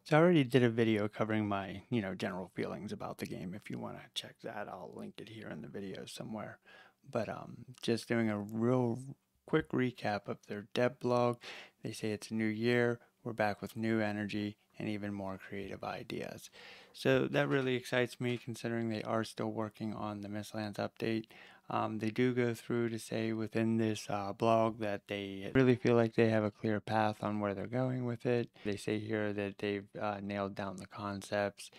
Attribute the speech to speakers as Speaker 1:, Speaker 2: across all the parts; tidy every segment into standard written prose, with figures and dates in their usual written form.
Speaker 1: So I already did a video covering my, general feelings about the game. If you want to check that, I'll link it here in the video somewhere. But just doing a real quick recap of their dev blog. They say it's a new year. We're back with new energy and even more creative ideas. So that really excites me considering they are still working on the Mistlands update. They do go through to say within this blog that they really feel like they have a clear path on where they're going with it. They say here that they've nailed down the concepts.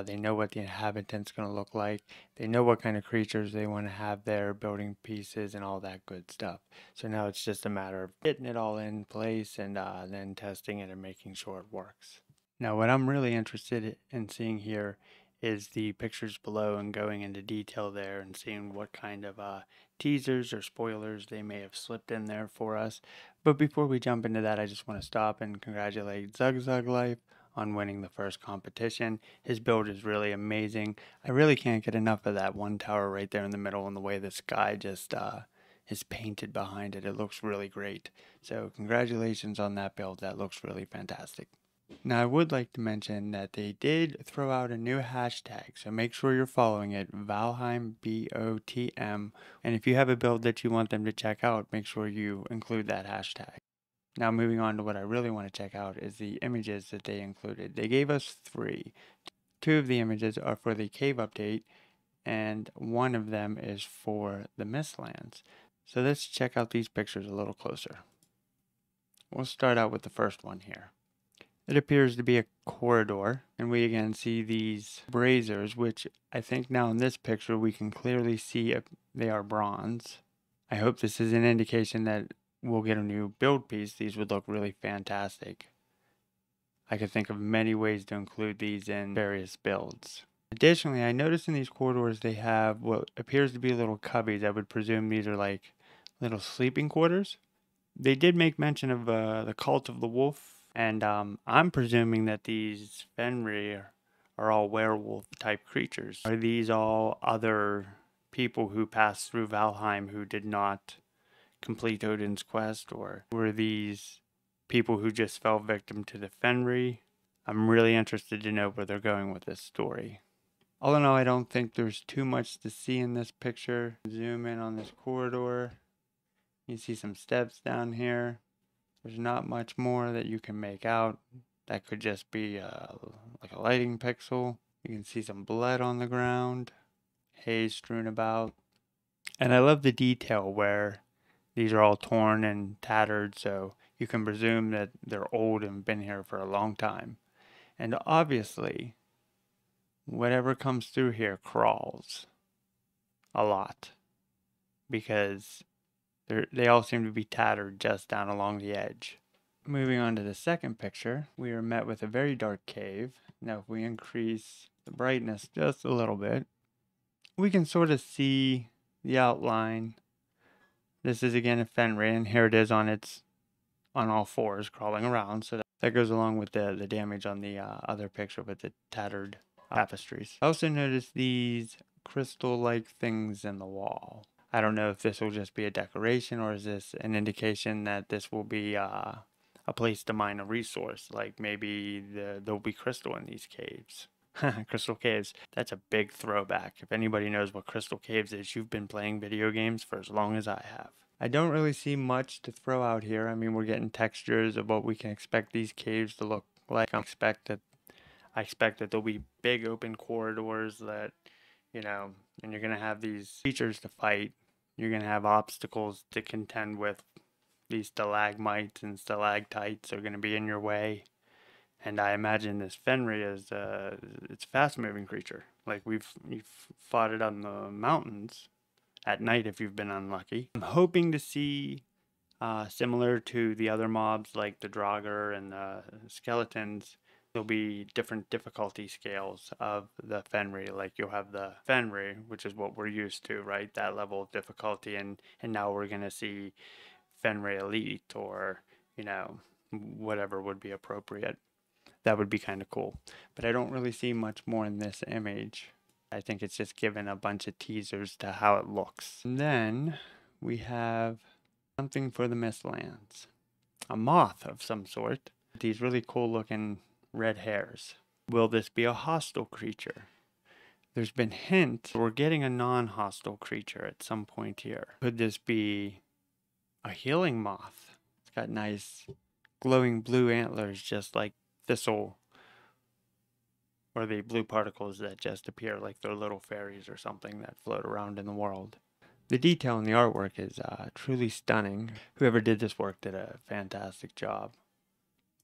Speaker 1: They know what the inhabitant's going to look like. They know what kind of creatures they want to have there, building pieces and all that good stuff. So now it's just a matter of getting it all in place and then testing it and making sure it works. Now, what I'm really interested in seeing here is the pictures below and going into detail there and seeing what kind of teasers or spoilers they may have slipped in there for us. But before we jump into that, I just want to stop and congratulate Zug Life on winning the first competition. His build is really amazing. I really can't get enough of that one tower right there in the middle and the way the sky just is painted behind it. It looks really great. So congratulations on that build. That looks really fantastic. Now, I would like to mention that they did throw out a new hashtag, so make sure you're following it, Valheim, BOTM. And if you have a build that you want them to check out, make sure you include that hashtag. Now, moving on to what I really want to check out is the images that they included. They gave us 3. 2 of the images are for the cave update, and 1 of them is for the Mistlands. So let's check out these pictures a little closer. We'll start out with the first one here. It appears to be a corridor, and we again see these braziers, which I think now in this picture we can clearly see they are bronze. I hope this is an indication that we'll get a new build piece. These would look really fantastic. I could think of many ways to include these in various builds. Additionally, I noticed in these corridors they have what appears to be little cubbies. I would presume these are like little sleeping quarters. They did make mention of the cult of the wolf. And I'm presuming that these Fenrir are all werewolf type creatures. Are these all other people who passed through Valheim who did not complete Odin's quest? Or were these people who just fell victim to the Fenrir? I'm really interested to know where they're going with this story. All in all, I don't think there's too much to see in this picture. Zoom in on this corridor. You see some steps down here. There's not much more that you can make out. That could just be like a lighting pixel. You can see some blood on the ground, hay strewn about. And I love the detail where these are all torn and tattered, so you can presume that they're old and been here for a long time. And obviously, whatever comes through here crawls a lot, because they all seem to be tattered just down along the edge. Moving on to the second picture, we are met with a very dark cave. Now if we increase the brightness just a little bit, we can sort of see the outline. This is again a Fenrir, and here it is on all fours crawling around. So that goes along with the damage on the other picture with the tattered tapestries. I also noticed these crystal-like things in the wall. I don't know if this will just be a decoration or is this an indication that this will be a place to mine a resource, like maybe there'll be crystal in these caves. Crystal caves, that's a big throwback. If anybody knows what crystal caves is, you've been playing video games for as long as I have. I don't really see much to throw out here. I mean, we're getting textures of what we can expect these caves to look like. I expect that there'll be big open corridors that, and you're gonna have these creatures to fight. You're gonna have obstacles to contend with. These stalagmites and stalactites are gonna be in your way. And I imagine this Fenrir is it's a fast-moving creature. Like you've fought it on the mountains at night if you've been unlucky. I'm hoping to see similar to the other mobs like the Draugr and the skeletons. There'll be different difficulty scales of the Fenrir. Like you'll have the Fenrir, which is what we're used to, right? That level of difficulty, and now we're gonna see Fenrir Elite or whatever would be appropriate. That would be kind of cool. But I don't really see much more in this image. I think it's just given a bunch of teasers to how it looks. And then we have something for the Mistlands. A moth of some sort. These really cool looking red hairs. Will this be a hostile creature? There's been hints we're getting a non-hostile creature at some point here. Could this be a healing moth? It's got nice glowing blue antlers just like thistle, or the blue particles that just appear like they're little fairies or something that float around in the world. The detail in the artwork is truly stunning. Whoever did this work did a fantastic job.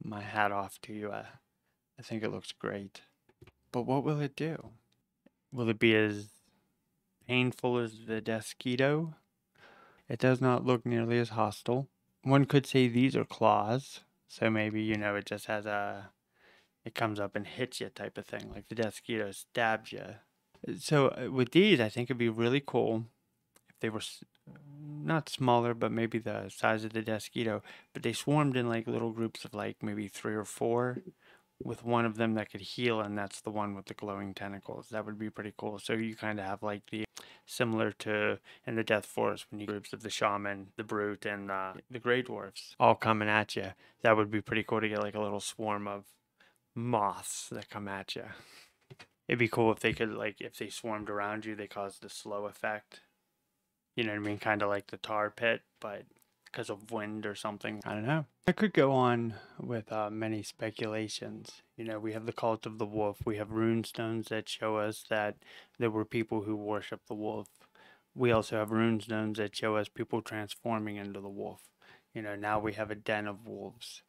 Speaker 1: My hat off to you. I think it looks great. But what will it do? Will it be as painful as the Desquito? It does not look nearly as hostile. One could say these are claws, so maybe, you know, it just has it comes up and hits you type of thing, like the Desquito stabs you. So with these, I think it'd be really cool if they were not smaller, but maybe the size of the Desquito, but they swarmed in like little groups of like maybe 3 or 4, with one of them that could heal, and that's the one with the glowing tentacles. That would be pretty cool. So you kind of have like the similar to in the Death Forest when you groups of the Shaman, the Brute, and the Grey Dwarfs all coming at you. That would be pretty cool to get like a little swarm of moths that come at you. It'd be cool if they could, like, if they swarmed around you, they caused a slow effect. You know what I mean? Kind of like the tar pit, but because of wind or something. I don't know. I could go on with many speculations. You know, we have the cult of the wolf. We have runestones that show us that there were people who worship the wolf. We also have runestones that show us people transforming into the wolf. You know, now we have a den of wolves.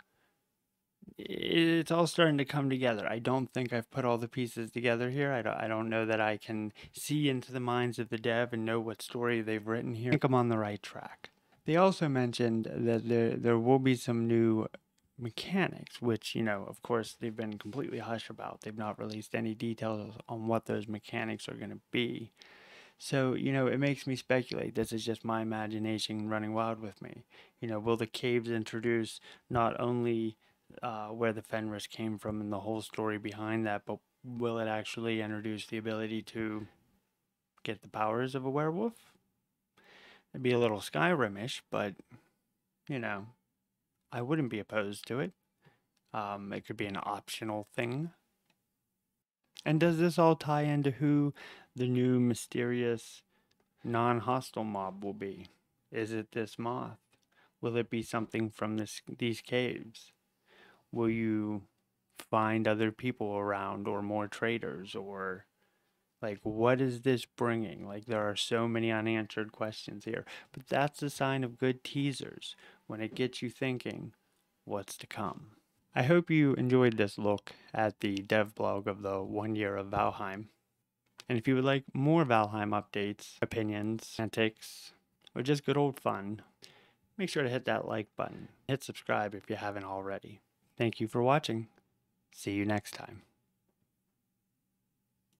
Speaker 1: It's all starting to come together. I don't think I've put all the pieces together here. I don't know that I can see into the minds of the dev and know what story they've written here. I think I'm on the right track. They also mentioned that there will be some new mechanics, which, you know, of course, they've been completely hush about. They've not released any details on what those mechanics are going to be. So, you know, it makes me speculate. This is just my imagination running wild with me. You know, will the caves introduce not only where the Fenris came from and the whole story behind that, but will it actually introduce the ability to get the powers of a werewolf? It'd be a little Skyrim-ish, but, you know, I wouldn't be opposed to it. It could be an optional thing. And does this all tie into who the new mysterious non-hostile mob will be? Is it this moth? Will it be something from these caves? Will you find other people around or more traders, or like, what is this bringing? Like, there are so many unanswered questions here, but that's a sign of good teasers when it gets you thinking what's to come. I hope you enjoyed this look at the dev blog of the 1 year of Valheim. And if you would like more Valheim updates, opinions, antics, or just good old fun, make sure to hit that like button. Hit subscribe if you haven't already. Thank you for watching. See you next time.